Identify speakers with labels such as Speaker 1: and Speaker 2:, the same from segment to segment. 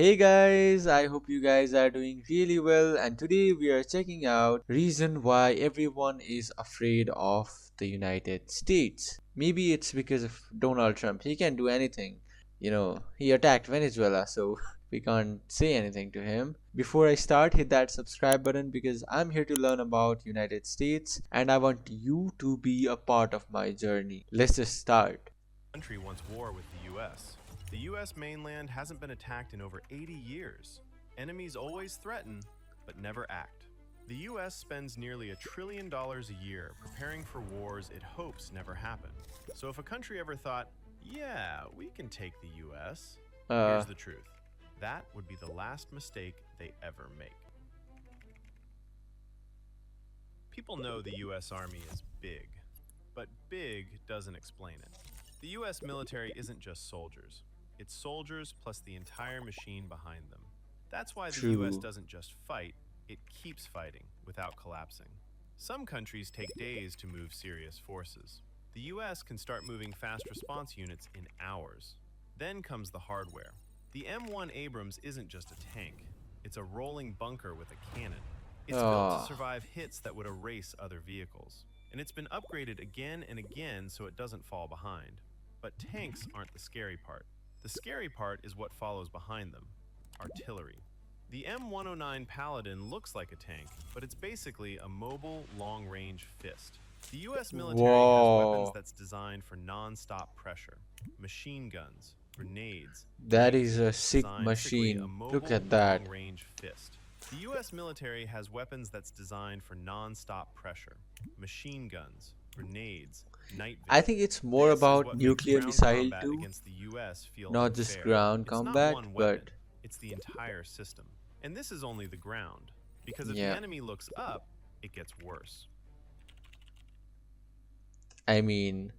Speaker 1: Hey guys, I hope you guys are doing really well, and today we are checking out reason why everyone is afraid of the United States. Maybe it's because of Donald Trump. He can do anything. He attacked Venezuela, so we can't say anything to him. Before I start, hit that subscribe button because I'm here to learn about United States and I want you to be a part of my journey. Let's just start.
Speaker 2: Country wants war with the US. The US mainland hasn't been attacked in over 80 years. Enemies always threaten, but never act. The US spends nearly $1 trillion a year preparing for wars it hopes never happen. So if a country ever thought, yeah, we can take the US,
Speaker 1: Uh
Speaker 2: here's the truth. That would be the last mistake they ever make. People know the US Army is big, but big doesn't explain it. The US military isn't just soldiers. It's soldiers plus the entire machine behind them. That's why the US
Speaker 1: True.
Speaker 2: doesn't just fight, it keeps fighting without collapsing. Some countries take days to move serious forces. The US can start moving fast response units in hours. Then comes the hardware. The M1 Abrams isn't just a tank, it's a rolling bunker with a cannon. It's built to
Speaker 1: Ah.
Speaker 2: survive hits that would erase other vehicles. And it's been upgraded again and again so it doesn't fall behind. But tanks aren't the scary part. The scary part is what follows behind them: artillery. The M109 Paladin looks like a tank, but it's basically a mobile, long-range fist. The US military has weapons
Speaker 1: Whoa.
Speaker 2: that's designed for non-stop pressure. Machine guns, grenades,
Speaker 1: That
Speaker 2: night
Speaker 1: is a
Speaker 2: vision,
Speaker 1: sick
Speaker 2: designed basically a
Speaker 1: machine. Look
Speaker 2: mobile,
Speaker 1: at that.
Speaker 2: long-range fist. The US military has weapons that's designed for non-stop pressure. Machine guns, grenades, night
Speaker 1: I
Speaker 2: vision.
Speaker 1: think it's more
Speaker 2: This is
Speaker 1: about
Speaker 2: what makes
Speaker 1: nuclear
Speaker 2: ground
Speaker 1: missile
Speaker 2: combat
Speaker 1: too,
Speaker 2: against the US feel
Speaker 1: not just
Speaker 2: unfair.
Speaker 1: ground
Speaker 2: It's not
Speaker 1: combat,
Speaker 2: one weapon,
Speaker 1: but
Speaker 2: it's the entire system. And this is only the ground, because if the
Speaker 1: yeah.
Speaker 2: enemy looks up, it gets worse.
Speaker 1: I mean,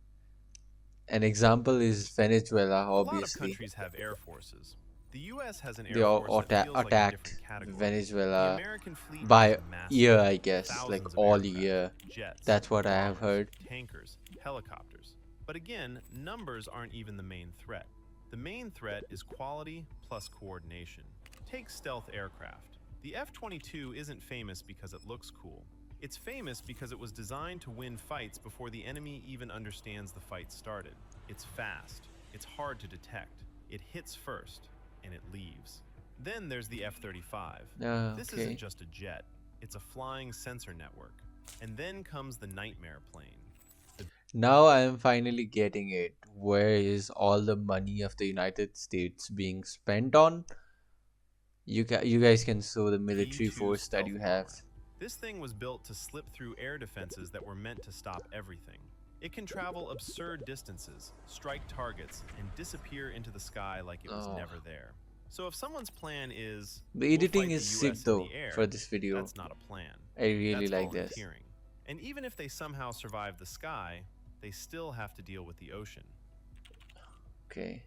Speaker 1: an example is Venezuela,
Speaker 2: A lot of
Speaker 1: obviously.
Speaker 2: countries have air forces. The US has an
Speaker 1: They
Speaker 2: air force that feels like a
Speaker 1: attacked
Speaker 2: different category. The
Speaker 1: Venezuela
Speaker 2: American fleet is
Speaker 1: by
Speaker 2: massive,
Speaker 1: year, I guess, like
Speaker 2: thousands of
Speaker 1: all
Speaker 2: aircraft,
Speaker 1: year.
Speaker 2: jets,
Speaker 1: That's what I have
Speaker 2: bombers,
Speaker 1: heard.
Speaker 2: tankers, helicopters. But again, numbers aren't even the main threat. The main threat is quality plus coordination. Take stealth aircraft. The F-22 isn't famous because it looks cool. It's famous because it was designed to win fights before the enemy even understands the fight started. It's fast, it's hard to detect, it hits first, and it leaves. Then there's the F-35. This isn't
Speaker 1: Okay.
Speaker 2: just a jet, it's a flying sensor network. And then comes the Nightmare plane. The
Speaker 1: Now I am finally getting it. Where is all the money of the United States being spent on? You guys can show the military
Speaker 2: B-2
Speaker 1: force that
Speaker 2: stealth
Speaker 1: you have.
Speaker 2: bomber. This thing was built to slip through air defenses that were meant to stop everything. It can travel absurd distances, strike targets, and disappear into the sky like it was
Speaker 1: Oh,
Speaker 2: never there. So if someone's plan is,
Speaker 1: the
Speaker 2: we'll
Speaker 1: editing
Speaker 2: fight
Speaker 1: is
Speaker 2: the
Speaker 1: sick
Speaker 2: US in
Speaker 1: though
Speaker 2: the
Speaker 1: for
Speaker 2: air,
Speaker 1: this video.
Speaker 2: that's not a plan.
Speaker 1: I really
Speaker 2: That's
Speaker 1: like this.
Speaker 2: volunteering. And even if they somehow survive the sky, they still have to deal with the ocean.
Speaker 1: Okay.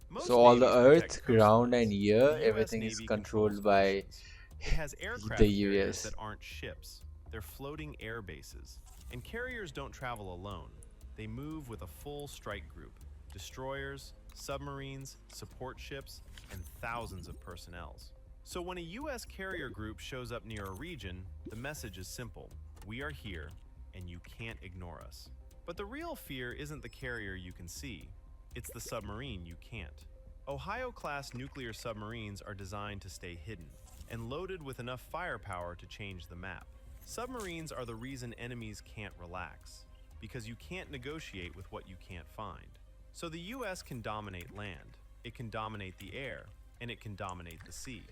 Speaker 1: So
Speaker 2: Most
Speaker 1: all the
Speaker 2: navies protect
Speaker 1: earth, ground, and
Speaker 2: coastlines.
Speaker 1: air,
Speaker 2: The US
Speaker 1: everything is
Speaker 2: Navy controls
Speaker 1: controlled by
Speaker 2: oceans. It has
Speaker 1: the
Speaker 2: aircraft carriers
Speaker 1: US.
Speaker 2: that aren't ships. They're floating air bases. And carriers don't travel alone. They move with a full strike group: destroyers, submarines, support ships, and thousands of personnels. So when a US carrier group shows up near a region, the message is simple: we are here, and you can't ignore us. But the real fear isn't the carrier you can see, it's the submarine you can't. Ohio-class nuclear submarines are designed to stay hidden and loaded with enough firepower to change the map. Submarines are the reason enemies can't relax, because you can't negotiate with what you can't find. So the US can dominate land, it can dominate the air, and it can dominate the sea.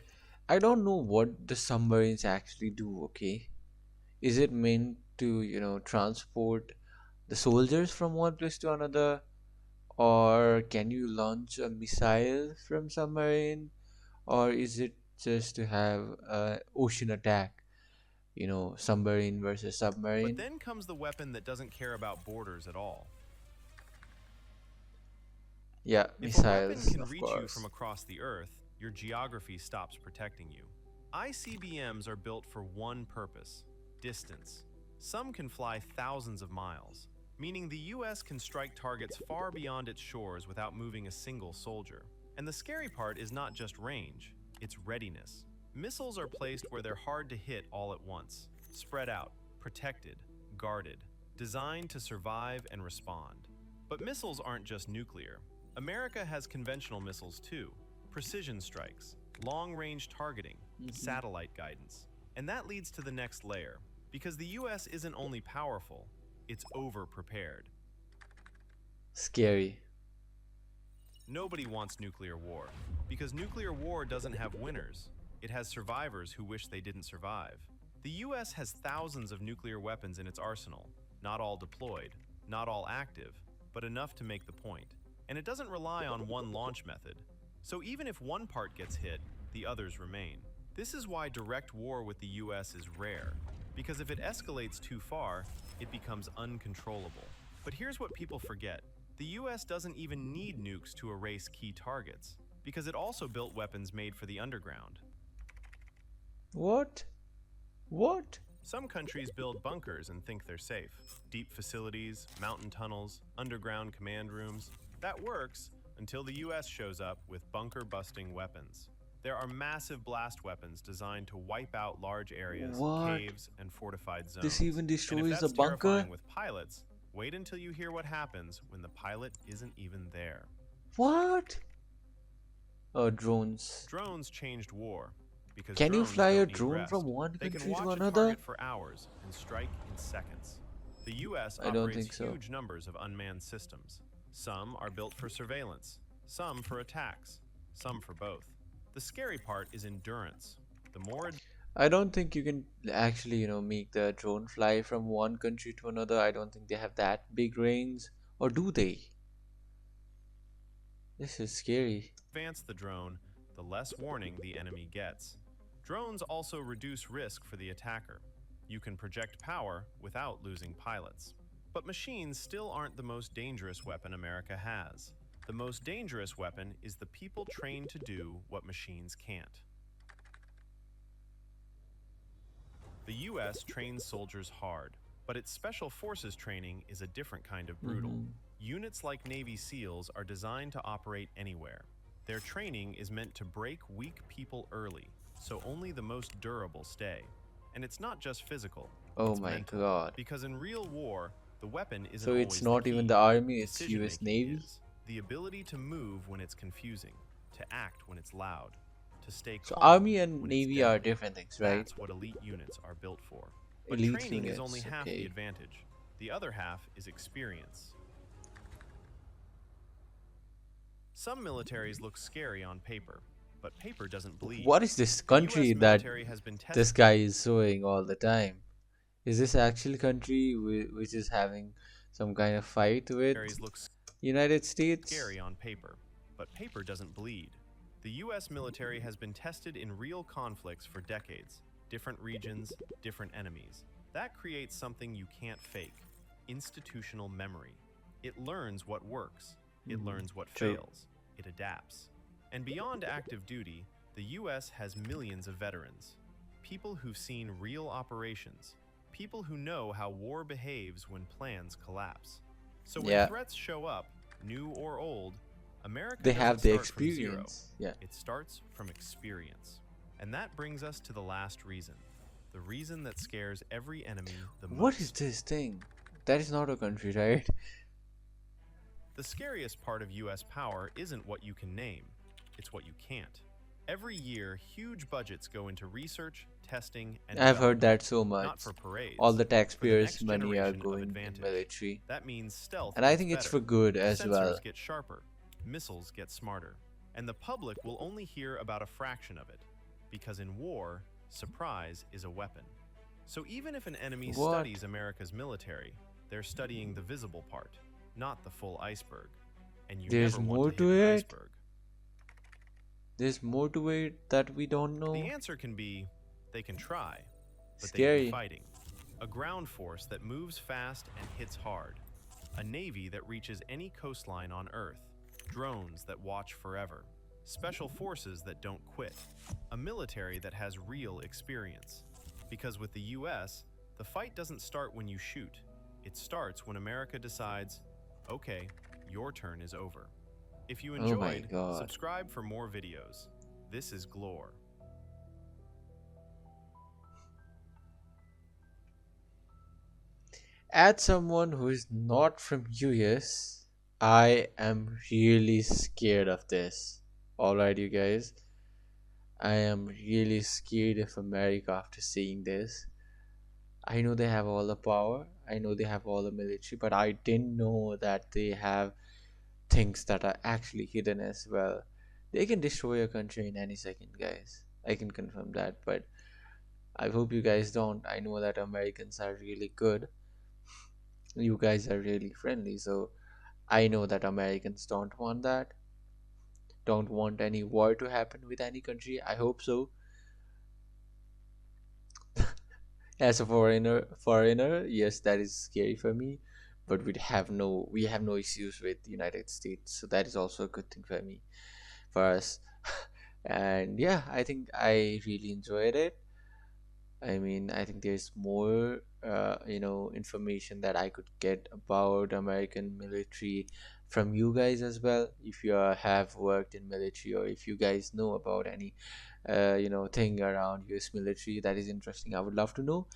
Speaker 1: I don't know what the submarines actually do, okay? Is it meant to, transport the soldiers from one place to another? Or can you launch a missile from submarine? Or is it just to have a ocean attack? Submarine versus
Speaker 2: But
Speaker 1: submarine?
Speaker 2: then comes the weapon that doesn't care about borders at all.
Speaker 1: Yeah,
Speaker 2: If a weapon
Speaker 1: missiles,
Speaker 2: can
Speaker 1: of
Speaker 2: reach you from
Speaker 1: course.
Speaker 2: across the Earth, your geography stops protecting you. ICBMs are built for one purpose: distance. Some can fly thousands of miles, meaning the US can strike targets far beyond its shores without moving a single soldier. And the scary part is not just range, it's readiness. Missiles are placed where they're hard to hit all at once, spread out, protected, guarded, designed to survive and respond. But missiles aren't just nuclear. America has conventional missiles too, precision strikes, long-range targeting, satellite guidance. And that leads to the next layer, because the US isn't only powerful, it's over-prepared.
Speaker 1: Scary.
Speaker 2: Nobody wants nuclear war, because nuclear war doesn't have winners. It has survivors who wish they didn't survive. The US has thousands of nuclear weapons in its arsenal, not all deployed, not all active, but enough to make the point. And it doesn't rely on one launch method. So even if one part gets hit, the others remain. This is why direct war with the US is rare, because if it escalates too far, it becomes uncontrollable. But here's what people forget. The US doesn't even need nukes to erase key targets, because it also built weapons made for the underground.
Speaker 1: What? What?
Speaker 2: Some countries build bunkers and think they're safe. Deep facilities, mountain tunnels, underground command rooms. That works until the US shows up with bunker-busting weapons. There are massive blast weapons designed to wipe out large areas,
Speaker 1: What?
Speaker 2: caves, and fortified zones.
Speaker 1: This even
Speaker 2: And if
Speaker 1: destroys
Speaker 2: that's
Speaker 1: the bunker?
Speaker 2: terrifying with pilots, wait until you hear what happens when the pilot isn't even there.
Speaker 1: What? Oh, drones.
Speaker 2: Drones changed war. Because
Speaker 1: Can you
Speaker 2: drones
Speaker 1: fly a
Speaker 2: don't need
Speaker 1: drone
Speaker 2: rest.
Speaker 1: from one
Speaker 2: They
Speaker 1: country
Speaker 2: can watch
Speaker 1: to
Speaker 2: a
Speaker 1: another?
Speaker 2: target for hours and strike in seconds. The US
Speaker 1: I don't
Speaker 2: operates
Speaker 1: think so.
Speaker 2: huge numbers of unmanned systems. Some are built for surveillance, some for attacks, some for both. The scary part is endurance. The more
Speaker 1: I don't think you can actually, make the drone fly from one country to another. I don't think they have that big range. Or do they? This is scary.
Speaker 2: advanced the drone, the less warning the enemy gets. Drones also reduce risk for the attacker. You can project power without losing pilots. But machines still aren't the most dangerous weapon America has. The most dangerous weapon is the people trained to do what machines can't. The US trains soldiers hard, but its special forces training is a different kind of brutal. Units like Navy SEALs are designed to operate anywhere. Their training is meant to break weak people early, so only the most durable stay. And it's not just physical.
Speaker 1: Oh
Speaker 2: it's
Speaker 1: my
Speaker 2: mental.
Speaker 1: god.
Speaker 2: Because in real war, the weapon isn't
Speaker 1: So it's
Speaker 2: always
Speaker 1: not
Speaker 2: the
Speaker 1: even
Speaker 2: key.
Speaker 1: the army, it's US
Speaker 2: Decision-making
Speaker 1: Navy?
Speaker 2: is. The ability to move when it's confusing, to act when it's loud, to stay
Speaker 1: So
Speaker 2: calm
Speaker 1: army and
Speaker 2: when it's
Speaker 1: navy are
Speaker 2: deadly.
Speaker 1: different things, right?
Speaker 2: That's what elite units are built for. But
Speaker 1: Elite
Speaker 2: training is
Speaker 1: units,
Speaker 2: only half the
Speaker 1: okay.
Speaker 2: advantage. The other half is experience. Some militaries look scary on paper, but paper doesn't bleed.
Speaker 1: What is this
Speaker 2: The
Speaker 1: country
Speaker 2: US
Speaker 1: that
Speaker 2: military has been tested.
Speaker 1: this guy is showing all the time? Is this actually country which is having some kind of fight with
Speaker 2: Militaries look
Speaker 1: United States?
Speaker 2: scary on paper, but paper doesn't bleed. The US military has been tested in real conflicts for decades. Different regions, different enemies. That creates something you can't fake. Institutional memory. It learns what works. It learns what
Speaker 1: True.
Speaker 2: fails. It adapts. And beyond active duty, the US has millions of veterans. People who've seen real operations. People who know how war behaves when plans collapse. So when
Speaker 1: Yeah.
Speaker 2: threats show up, new or old, America
Speaker 1: They
Speaker 2: doesn't
Speaker 1: have the
Speaker 2: start from zero.
Speaker 1: experience. Yeah.
Speaker 2: It starts from experience. And that brings us to the last reason. The reason that scares every enemy the most.
Speaker 1: What is this thing? That is not a country, right?
Speaker 2: The scariest part of US power isn't what you can name, it's what you can't. Every year, huge budgets go into research, testing, and
Speaker 1: I've heard
Speaker 2: development,
Speaker 1: that so
Speaker 2: not
Speaker 1: much.
Speaker 2: for parades.
Speaker 1: All the
Speaker 2: next
Speaker 1: taxpayers' money are
Speaker 2: generation of
Speaker 1: going in
Speaker 2: advantage.
Speaker 1: military.
Speaker 2: That means stealth
Speaker 1: And I
Speaker 2: gets
Speaker 1: think it's
Speaker 2: better,
Speaker 1: for good as
Speaker 2: sensors
Speaker 1: well.
Speaker 2: get sharper, missiles get smarter, and the public will only hear about a fraction of it. Because in war, surprise is a weapon. So even if an enemy
Speaker 1: What?
Speaker 2: studies America's military, they're studying the visible part, not the full iceberg. And you
Speaker 1: There's
Speaker 2: never
Speaker 1: more
Speaker 2: want to
Speaker 1: to
Speaker 2: hit the
Speaker 1: it?
Speaker 2: iceberg.
Speaker 1: There's more to it that we don't know.
Speaker 2: The answer can be, they can try, but they'd
Speaker 1: Scary.
Speaker 2: be fighting. A ground force that moves fast and hits hard. A navy that reaches any coastline on Earth. Drones that watch forever. Special forces that don't quit. A military that has real experience. Because with the US, the fight doesn't start when you shoot. It starts when America decides, okay, your turn is over. If you
Speaker 1: Oh my
Speaker 2: enjoyed,
Speaker 1: god.
Speaker 2: subscribe for more videos. This is Glore.
Speaker 1: As someone who is not from US, I am really scared of this. Alright, you guys. I am really scared of America after seeing this. I know they have all the power, I know they have all the military, but I didn't know that they have things that are actually hidden as well. They can destroy a country in any second, guys. I can confirm that, but I hope you guys don't. I know that Americans are really good. You guys are really friendly, so I know that Americans don't want that. Don't want any war to happen with any country. I hope so. As a foreigner, yes, that is scary for me. But we have no issues with the United States, so that is also a good thing for me, for us. And yeah, I think I really enjoyed it. I mean, I think there's more, information that I could get about American military from you guys as well. If you have worked in military, or if you guys know about any, thing around U.S. military that is interesting, I would love to know.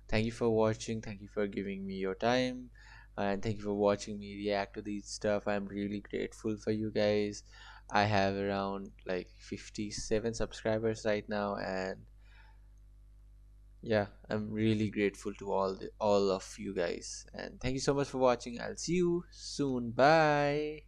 Speaker 1: Thank you for watching. Thank you for giving me your time, and thank you for watching me react to these stuff. I'm really grateful for you guys. I have around like 57 subscribers right now, and yeah, I'm really grateful to all of you guys, and thank you so much for watching. I'll see you soon. Bye.